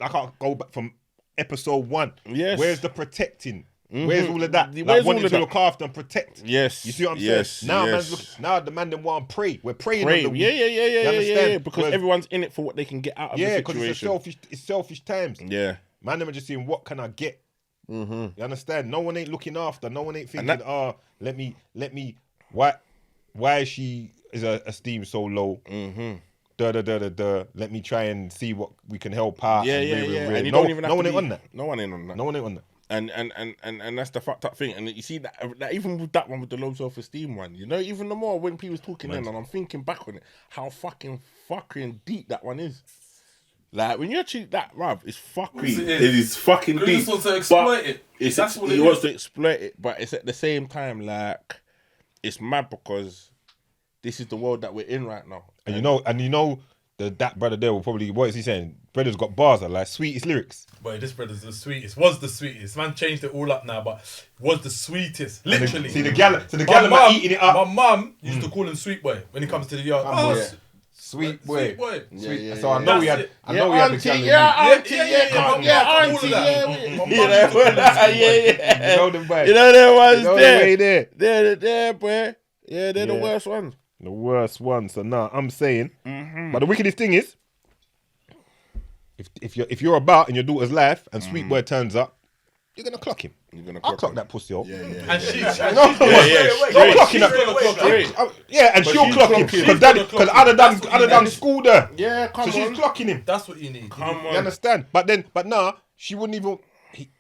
can't go back from episode 1. Yes. Where's the protecting? Where's all of that? Like wanting to look after and protect. Yes. You see what I'm saying? Now, now the man them want to pray. We're praying on the weak. Yeah. Because everyone's in it for what they can get out of the situation. Yeah, because it's selfish times. Yeah. Man them are just saying, what can I get? You understand? No one ain't looking after. No one ain't thinking, let me. Why is she her esteem so low? Let me try and see what we can help out. Yeah. And you no, don't even have no one to ain't on that. No one ain't on that. No one ain't on that. And that's the fucked up thing. And you see that even with that one, with the low self-esteem one, you know, even the more when people was talking then, and I'm thinking back on it, how fucking deep that one is. Like when you actually that bruv, it's fucking it is fucking deep. He just wants to exploit it. That's what he wants to exploit it, but it's at the same time like it's mad because this is the world that we're in right now. And you know that brother there will probably, what is he saying? Brother's got bars are like sweetest lyrics. Boy, this brother's the sweetest. Was the sweetest. Man changed it all up now, but was the sweetest. Literally. See the gal are eating it up. My mum used to call him sweet boy when he comes to the yard. Sweet boy. Sweet. So I know we had. I know we had the gal. Auntie. You know them boys. You know them ones there. They're boy. Yeah, they're the worst ones. The worst one. So now I'm saying, but the wickedest thing is, if you're about in your daughter's life and Sweet Boy turns up, you're gonna clock him. I'll clock that pussy up. And she's and she'll clock him because I'd have done school there. Yeah, come on. So she's clocking him. That's what you need. Come on. You understand? But now she wouldn't even.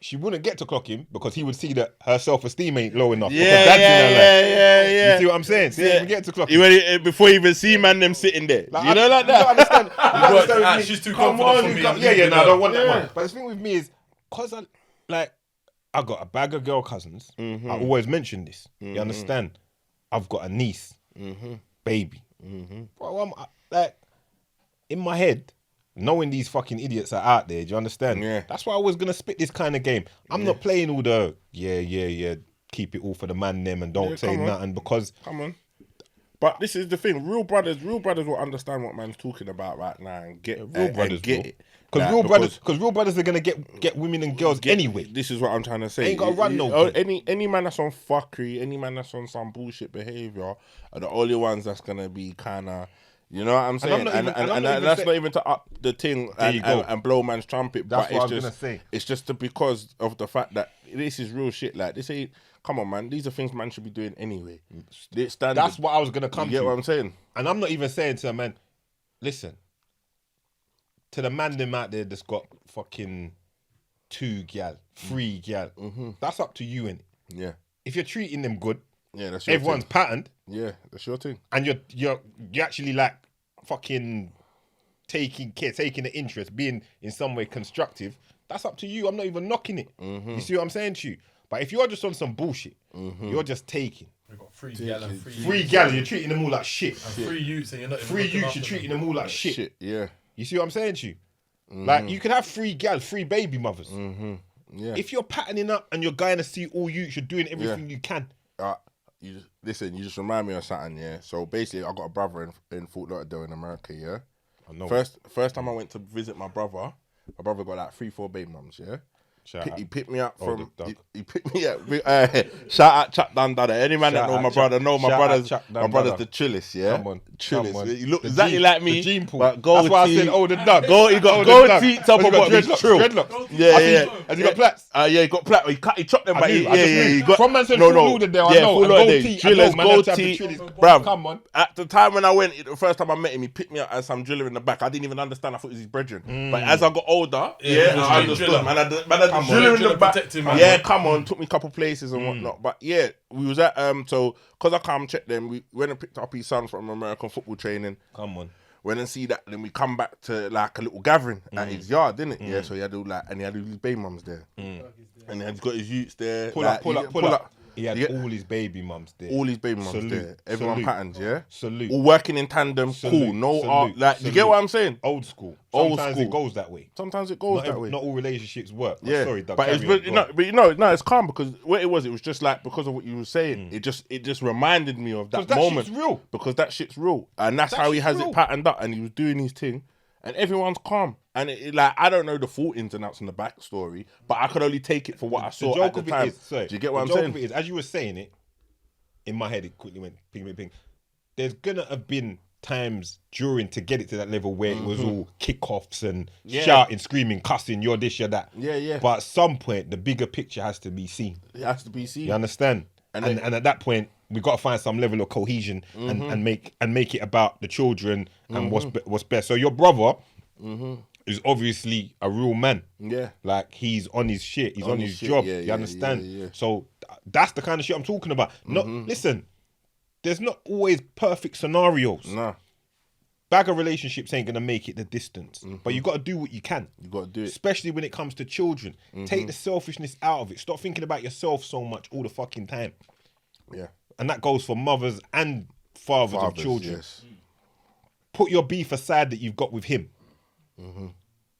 She wouldn't get to clock him because he would see that her self-esteem ain't low enough. Yeah. You see what I'm saying? So he didn't get to clock him. Before you even see man them sitting there. Like, you know like that? You don't understand. She's too confident for me. Yeah, no, I don't want that one. But the thing with me is, because I got a bag of girl cousins. I always mention this. You understand? I've got a niece, baby. Bro, I'm like, in my head, knowing these fucking idiots are out there, do you understand? Yeah. That's why I was gonna spit this kind of game. I'm not playing all the keep it all for the man them and don't say nothing because come on. But this is the thing, real brothers will understand what man's talking about right now and get real brothers get it. Because real brothers are gonna get women and girls anyway. This is what I'm trying to say. Ain't gotta run no. Any man that's on fuckery, any man that's on some bullshit behaviour are the only ones that's gonna be kind of You know what I'm saying? not And, even- and I'm and, not and even that's say- not even to up the thing There you go. and blow man's trumpet. That's but what it's I was just, gonna say. It's just because of the fact that this is real shit. Like, this ain't, come on, man. These are things man should be doing anyway. It's standard. That's what I was gonna come You get to. what I'm saying? And I'm not even saying to a man, listen, to the man them out there that's got fucking 2 gal, 3 gal, that's up to you, innit? Yeah. If you're treating them good, Yeah, that's your everyone's thing. patterned, Yeah, that's your thing. and you're actually like fucking taking care, taking an interest, being in some way constructive, that's up to you. I'm not even knocking it. You see what I'm saying to you? But if you're just on some bullshit, you're just taking. We've got 3 gal and 3 3 gal, you're treating them all like shit. and 3 youths, and you're not even 3 looking youths, after you're treating them. them all like shit. Yeah. You see what I'm saying to you? Like, you could have 3 gal, 3 baby mothers. Yeah. If you're patterning up and you're going to see all youths, you're doing everything you can. You just remind me of something, yeah. So basically, I got a brother in Fort Lauderdale in America, yeah. I know. First time I went to visit my brother got like 3-4 baby mums, yeah. He picked me up from. He picked me up. Shout out Chuck Dundada. Any man that know my brother know my brother's the chillest, yeah. Come on, chillest. come on. He look The exactly gene- like me. the gene pool. But That's why I said older Doug. He got Older Doug. goatee, top Has he of got bottom. He's dreadlocks? trill. Dreadlocks? Yeah. Has he got plaits? Yeah, he got plat. He chopped them, I but knew, yeah, I just knew. he got From man said Fort Lauderdale, I know. Fort And Lauderdale. goatee, I Drillers, know, man, had to have the goatee, trillies. bruv. Come on. At the time when I went, the first time I met him, he picked me up as some driller in the back. I didn't even understand. I thought it was his brethren. But as I got older, Yeah, I understood. Man, I had the driller in the back. Protecting, man. Yeah, come on, took me a couple places and whatnot. But yeah, we was at so because I come check them, we went and picked up his son from American football training. Come on. Went and see that, then we come back to like a little gathering at his yard, didn't it? Yeah, so he had all like, and he had all his baby mums there, and he's got his youths there. Pull like, up. He had all his baby mums there. all his baby mums Salute, there. Everyone salute. patterned, yeah. Salute. All working in tandem, Salute, cool. No salute, art, like you salute. get what I'm saying? Old school. Old Sometimes school. it goes that way. Sometimes it goes Not, that way. not all relationships work. Yeah, Sorry, Doug. but it's carry on, go on. no, it's calm because what it was just like because of what you were saying. It just reminded me of that 'Cause that moment. shit's real. Because that shit's real, and that's That how he shit's has real. it patterned up, and he was doing his thing, and everyone's calm. And like I don't know the full ins and outs and the backstory, but I could only take it for what I The saw joke at the of time. it is, sorry, Do you get what the I'm joke saying? of it is, as you were saying it, in my head it quickly went ping, ping, ping. There's gonna have been times during to get it to that level where it was all kickoffs and shouting, screaming, cussing, you're this, you're that. Yeah. But at some point, the bigger picture has to be seen. It has to be seen. You understand? And at that point, we got to find some level of cohesion and make it about the children and what's best. So your brother is obviously a real man. Yeah. Like he's on his shit. He's on his shit. job. Yeah, you yeah, understand? yeah. So that's the kind of shit I'm talking about. Listen, there's not always perfect scenarios. Nah, Bag of relationships ain't gonna make it the distance. But you gotta do what you can. you got to do it. Especially when it comes to children. Take the selfishness out of it. Stop thinking about yourself so much all the fucking time. Yeah. And that goes for mothers and fathers of children. Yes. Put your beef aside that you've got with him.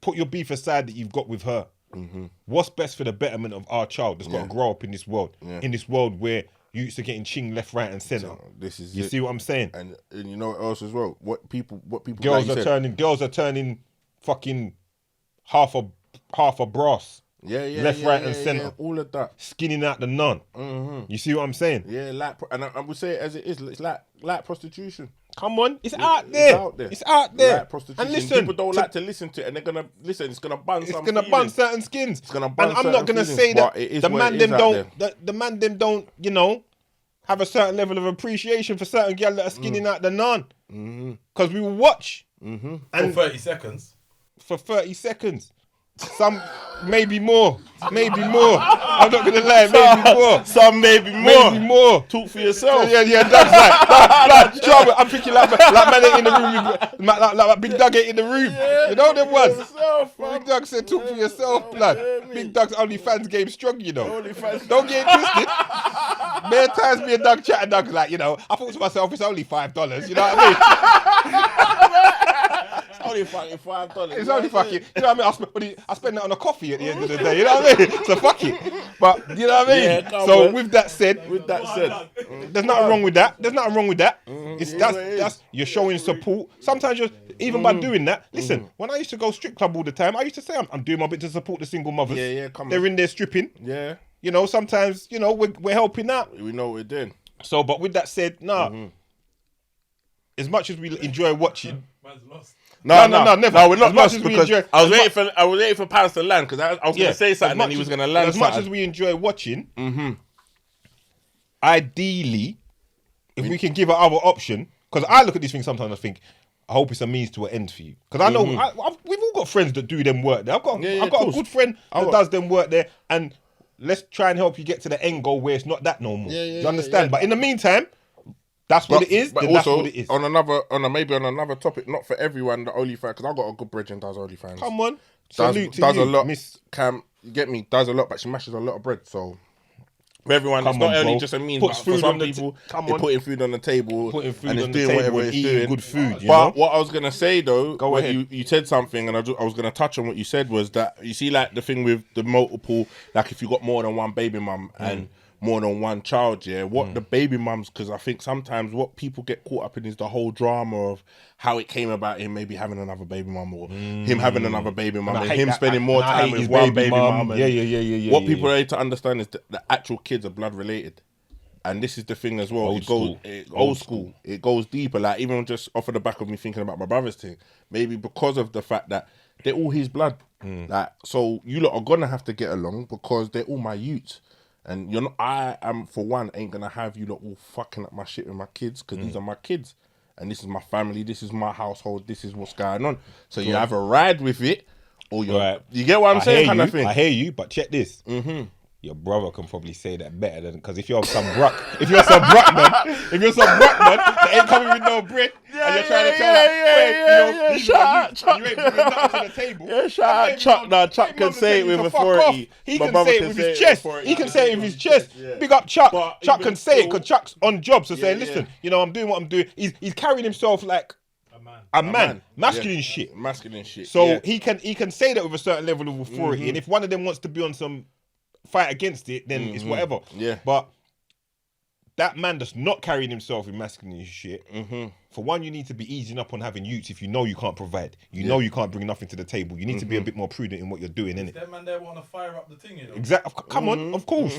Put your beef aside that you've got with her. What's best for the betterment of our child that's got to grow up in this world? In this world where youths are getting ching left, right, and centre. This is You it. see what I'm saying? And you know what else as well? What people Girls like you are said, turning fucking half a brass. yeah, left, right, and centre. yeah, all of that. Skinning out the nun. You see what I'm saying? Yeah, and I would say it as it is. It's like prostitution. Come on, it's out there. It's out there. Like prostitution. And listen, People don't like to listen to it, and they're gonna listen. It's gonna bun. it's some gonna feelings. bun certain skins. It's gonna bun and I'm not certain gonna feelings, say that but it is the what man it them is out don't. The man them don't. You know, have a certain level of appreciation for certain girls that are skinning out the nun. Because we will watch For and 30 seconds. for 30 seconds. Some maybe more. Maybe more. I'm not gonna lie. Maybe more. Some maybe more. Maybe more. Talk for yourself. Yeah, Doug's like, trouble. I'm thinking like man ain't in the room, like Big Doug ain't in the room. You know them ones. Big Doug said, talk for yourself, blood. Big Doug's OnlyFans game strong, you know. Don't get it twisted. Many times me and Doug chat and Doug's like, you know, I thought to myself, it's only $5, you know what I mean? It's only fucking $5. It's only fucking, you know what I mean? I spend that on a coffee at the end of the day, you know what I mean? So fuck it. But, you know what I mean? Yeah, come so on. with that said, there's nothing wrong with that. There's nothing wrong with that. It's that's you're showing support. Sometimes you're even by doing that. Listen, when I used to go strip club all the time, I used to say I'm doing my bit to support the single mothers. Yeah, come on. They're in there stripping. Yeah, You know, sometimes you know we're helping out. we know what we're doing. So, but with that said, nah. as much as we enjoy watching. Man's lost. No, never. No, we're not As much lost as we because enjoy- I was waiting for Pants to land because I was going to say something and he was going to land. As much as we enjoy watching, ideally, if we can give an other option, because I look at these things sometimes and I think, I hope it's a means to an end for you. Because I know we've all got friends that do them work there. I've got a good friend that does them work there, and let's try and help you get to the end goal where it's not that no more. Do you understand? But in the meantime, that's what it is. But then also, that's what it is. maybe on another topic, not for everyone, the OnlyFans, because I've got a good bridge and does OnlyFans. Come on. Does Salute to you, a lot. Miss. Cam, you get me? Does a lot, but she mashes a lot of bread. So for everyone, it's Come not on, only bro. just a means, Puts but for food some on the people, come they're on. putting food on the table Putting food and on it's the doing table whatever and it's eating doing. good food, you But know? what I was gonna say though, Go when ahead. you said something, and I was gonna touch on what you said was that you see like the thing with the multiple, like if you got more than one baby mum and more than one child, what the baby mums, because I think sometimes what people get caught up in is the whole drama of how it came about him maybe having another baby mum or him having another baby mum And I and hate him that. spending I- more and I time hate with his one baby baby mum. mum. and Yeah. What people need to understand is that the actual kids are blood related. And this is the thing as well. Old school. Old school. It goes deeper. Like even just off of the back of me thinking about my brother's thing, maybe because of the fact that they're all his blood. Like so, you lot are gonna have to get along because they're all my youths. And you're not. I am for one ain't gonna have you lot all fucking up my shit with my kids because these are my kids, and this is my family. This is my household. This is what's going on. So you either ride with it or you. Right. You get what I'm saying? Kind of thing. I hear you, but check this. Your brother can probably say that better than because if you're some bruck man, that ain't coming with no bread, and you're trying to tell that, Chuck. you ain't bringing nothing to the table. Yeah, shout out Chuck. Now Chuck can say it with authority. He My can brother say it with his chest. He can say it with his chest. Big up Chuck. But Chuck even can say it still- because Chuck's on job. So say, Yeah, listen, I'm doing what I'm doing. He's carrying himself like a man, masculine shit. Masculine shit. So he can say that with a certain level of authority. And if one of them wants to be on some fight against it, then it's whatever. Yeah. But that man that's not carrying himself in masculine shit, for one, you need to be easing up on having youths if you know you can't provide. You know you can't bring nothing to the table. You need to be a bit more prudent in what you're doing, innit? That man there want to fire up the thing, you know. Exactly. Come on, of course.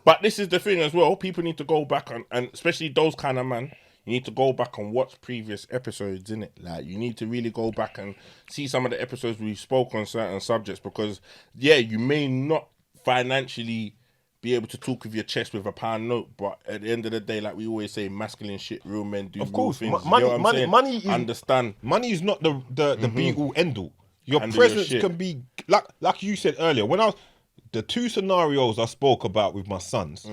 But this is the thing as well. People need to go back and especially those kind of man. You need to go back and watch previous episodes, innit? Like you need to really go back and see some of the episodes we spoke on certain subjects because you may not financially be able to talk with your chest with a pound note, but at the end of the day, like we always say, masculine shit, real men do Of real course, things. You money, get what I'm money, saying? money is Understand. Money is not the be all end all. Your Handle your presence shit. can be like you said earlier. When the two scenarios I spoke about with my sons,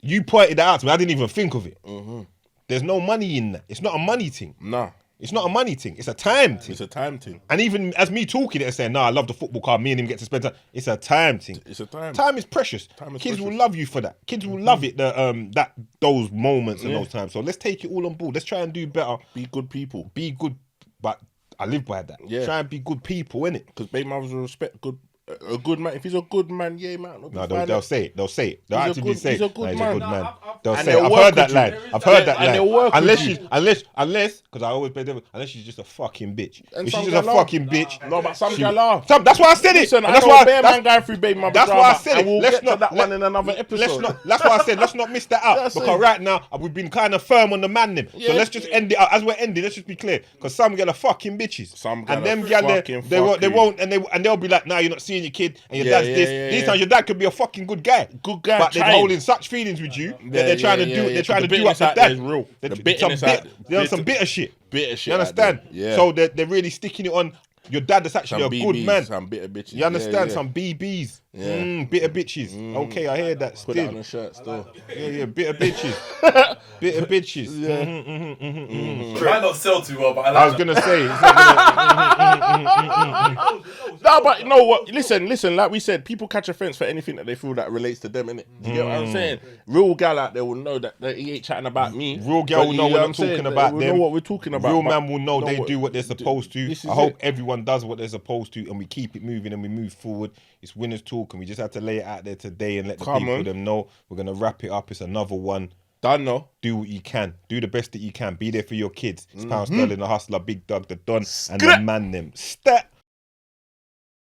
you pointed that out to me. I didn't even think of it. There's no money in that. It's not a money thing. Nah, It's not a money thing. It's a time thing. it's a time thing. And even as me talking it and saying, I love the football card, me and him get to spend time. It's a time thing. It's a time. Time is precious. Time is Kids will precious. love you for that. Kids will love it, those moments and those times. So let's take it all on board. Let's try and do better. Be good people. Be good, but I live by that. Yeah. Try and be good people, innit? Because baby mothers will respect a good man. If he's a good man, man. No, they'll say it. They'll say it. They'll He's a actively good- say he's a it. good He's man. a good No, man. I've- They'll and say it. they'll I've work heard that with line. you. I've heard that And line. they'll work with Unless, because I always play devil, unless she's just a fucking bitch. And If some she's just a gal laugh. fucking bitch. No, but some gal laugh. That's why I said it. Listen, And I that's know why a bear man going through baby mother That's drama, why I said and it. we'll Let's get to that one in another episode. That's why I said let's not miss that out. That's Because it. right now we've been kind of firm on the man them. So Yeah. let's just end it out. As we're ending, let's just be clear. Because some gal are fucking bitches. Some gal and them are gal fucking they fuckery. won't and they'll be like, nah, you're not seeing your kid and your Yeah, dad's yeah, this. yeah, These yeah. times your dad could be a fucking good guy. Good guy, But they're trying. holding such feelings with you that Yeah, they're trying to yeah, do yeah. they're trying The to do up bitterness the out there dad. is real. They're The some bitterness out they're on some bitter shit. Bitter shit You out understand? there. Yeah. So they're really sticking it on your dad that's actually Some a good BBs, man. some bitter bitches. You understand? Yeah. Some BBs. Yeah. Bitter bitches. Okay, I hear that Put that on still. the shirt still. Yeah, bitter bitches. Bitter bitches. It might not sell too well, but I like I was gonna say. It's not gonna- No, but you know what? Listen. Like we said, people catch offense for anything that they feel that relates to them, innit? Do you get what I'm saying? Real gal out there will know that he ain't chatting about me. Real gal but will you know we're what not I'm saying? talking about We'll them. know what we're talking about. Real but man will know they do what they're supposed to. This is I hope it. everyone does what they're supposed to, and we keep it moving and we move forward. It's winners talk, and we just have to lay it out there today and let the Come people on. them know. We're gonna wrap it up. It's another one. Done, no? Do what you can. Do the best that you can. Be there for your kids. It's Pound Sterling, the hustler, Big Doug, the Don, and the man them. Stat.